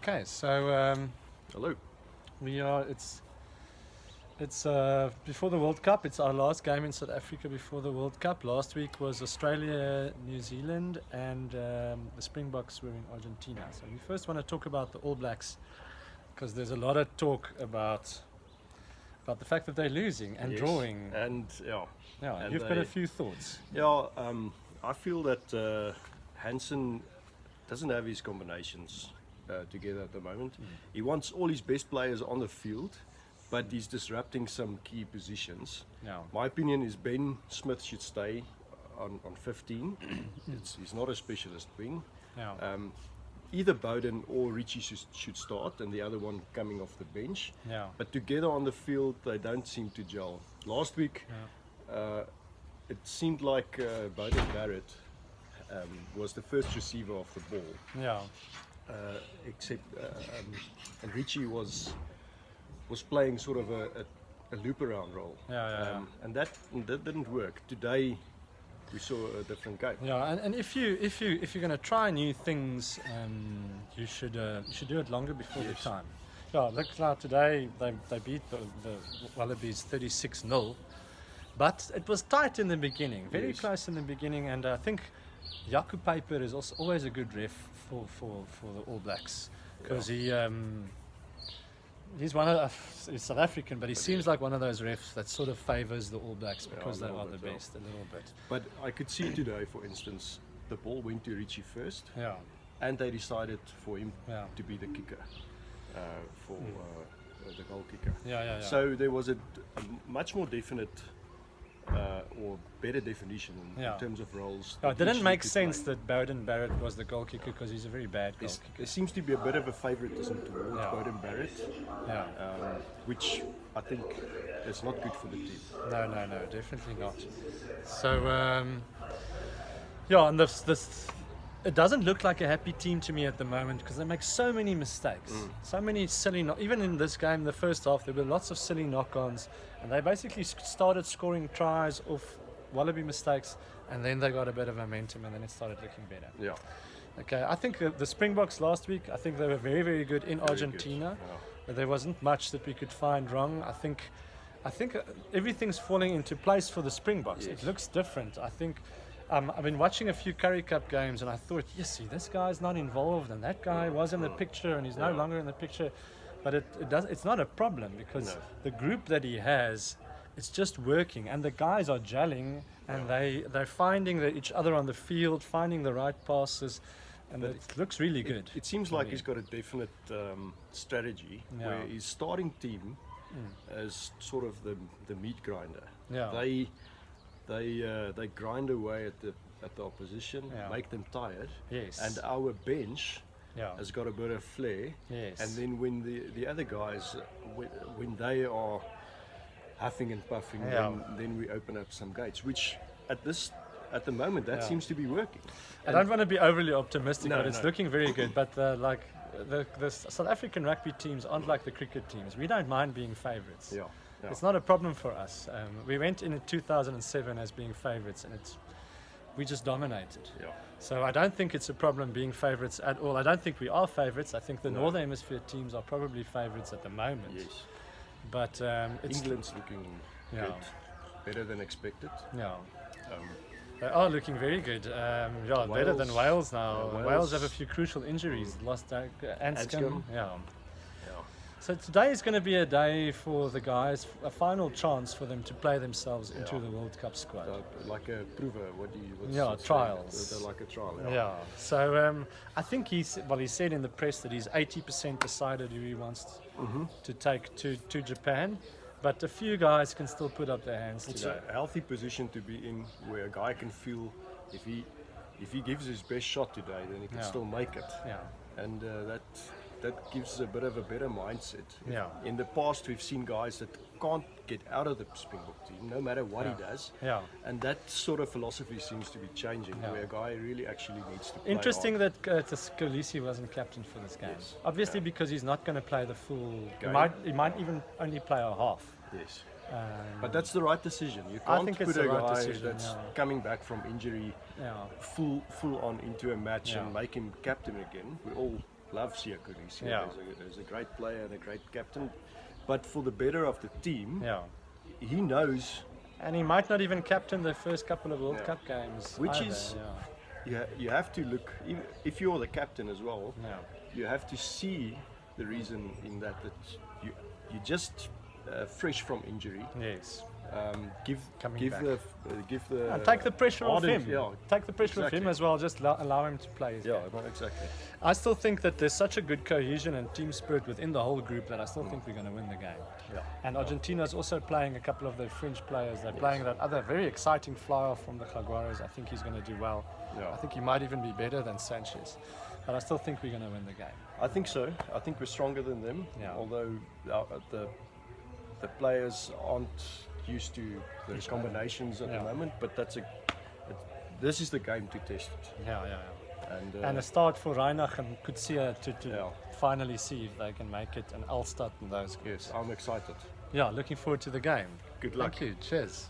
Okay, so Hello. we are. It's before the World Cup. It's our last game in South Africa before the World Cup. Last week was Australia, New Zealand, and the Springboks were in Argentina. So we first want to talk about the All Blacks because there's a lot of talk about the fact that they're losing and Yes. drawing. And yeah, Yeah, and you've got a few thoughts. yeah. I feel that Hansen doesn't have his combinations together at the moment. He wants all his best players on the field, but he's disrupting some key positions. Yeah. My opinion is Ben Smith should stay on 15. He's not a specialist wing. Yeah. Either Bowden or Richie should start, and the other one coming off the bench. Yeah. But together on the field, they don't seem to gel. Last week, it seemed like Bowden Barrett was the first receiver of the ball, Yeah. except and Richie was playing sort of a loop around role. Yeah. And that didn't work. Today, we saw a different game. Yeah, and if you're going to try new things, you should do it longer before the Yes. time. Yeah, look now today they beat the Wallabies 36-0, but it was tight in the beginning, very Yes. close in the beginning, and I think Jaco Pijper is also always a good ref for the All Blacks because he's he's South African, but he seems like one of those refs that sort of favours the All Blacks because a they little are the bit, yeah. best a little bit. But I could see today, for instance, the ball went to Richie first, Yeah, and they decided for him Yeah. to be the kicker, for the goal kicker. yeah. So there was a much more definite or better definition in Yeah. terms of roles. Yeah, that it didn't each make could sense play. that Bowden Barrett was the goal kicker because he's a very bad goal There kicker. seems to be a bit of a favoritism towards Yeah. Bowden Barrett, Yeah. which I think is not good for the team. No, definitely not. So, and this it doesn't look like a happy team to me at the moment because they make so many mistakes, so many silly. Even in this game, the first half, there were lots of silly knock-ons, and they basically started scoring tries off Wallaby mistakes, and then they got a bit of momentum, and then it started looking better. Yeah. Okay, I think the Springboks last week, I think they were very, very good in Very Argentina. good, There wasn't much that we could find wrong. I think everything's falling into place for the Springboks. Yes. It looks different. I think I've been watching a few Currie Cup games, and I thought, yes, see, this guy's not involved, and that guy was in the picture, and he's no longer in the picture. But it's not a problem because No. the group that he has, it's just working, and the guys are gelling, and they're finding each other on the field, finding the right passes, and But it looks really good. It seems to like me. he's got a definite strategy Yeah. where his starting team is sort of the meat grinder. Yeah. They grind away at the opposition, Yeah. make them tired. Yes. And our bench Yeah. has got a bit of flair. Yes. And then when the other guys, when they are huffing and puffing, Yeah. then we open up some gates, which at the moment that Yeah. seems to be working. I don't want to be overly optimistic, No, but it's no. looking very good. But the South African rugby teams aren't like the cricket teams. We don't mind being favourites. Yeah. Yeah. It's not a problem for us. We went in 2007 as being favourites, and we just dominated. Yeah. So I don't think it's a problem being favourites at all. I don't think we are favourites. I think the No. Northern Hemisphere teams are probably favourites at the moment. Yes. But it's England's looking Yeah. good, better than expected. yeah. Um, They are looking very good. Better than Wales now. Yeah, Wales Wales- have a few crucial injuries. Lost Anscombe. Anscombe. Yeah. yeah. So today is going to be a day for the guys, a final chance for them to play themselves into Yeah. the World Cup squad. Like a prover, what's Yeah, what's trials. They're like a trial. Yeah. So I think he said in the press that he's 80% decided who he wants to take to Japan, but a few guys can still put up their hands It's today. a healthy position to be in, where a guy can feel if he gives his best shot today, then he can Yeah. still make it, Yeah. and that gives a bit of a better mindset. Yeah. In the past, we've seen guys that can't get out of the Springbok team, no matter what he does. Yeah. And that sort of philosophy seems to be changing, Yeah. where a guy really actually needs to play Interesting hard. that Kolisi wasn't captain for this game. Yes. Obviously, because he's not going to play the full. He Game. might even only play a half. Yes. Um, But that's the right decision. You I can't think put it's a the right guy decision, that's yeah. coming back from injury yeah. full on into a match and Yeah. make him captain again. We all love Siya Kolisi. Yeah. He's a great player and a great captain. But for the better of the team, Yeah. he knows And he might not even captain the first couple of World Yeah. Cup games. Which either, is- yeah. you have to look, if you're the captain as well, Yeah. you have to see the reason in that you just fresh from injury. Yes. Give Coming back. the And take the pressure off ardent- him. Yeah, Take the pressure off him exactly. as well. Just allow him to play his yeah, game. no, exactly. I still think that there's such a good cohesion and team spirit within the whole group that I still think we're going to win the game. Yeah. And Argentina's also playing a couple of their French players. They're playing that other very exciting flyer from the Jaguares. I think he's going to do well. Yeah. I think he might even be better than Sanchez. But I still think we're going to win the game. I think so. I think we're stronger than them. Yeah. Although the players aren't used to those combinations at Yeah. the moment, but this is the game to test it. Yeah, yeah, yeah. And, And a start for Reinach and Kutsia to Yeah. finally see if they can make it, and Alstad and those guys. yes, I'm excited. Yeah, looking forward to the game. Good luck. Thank you. Cheers.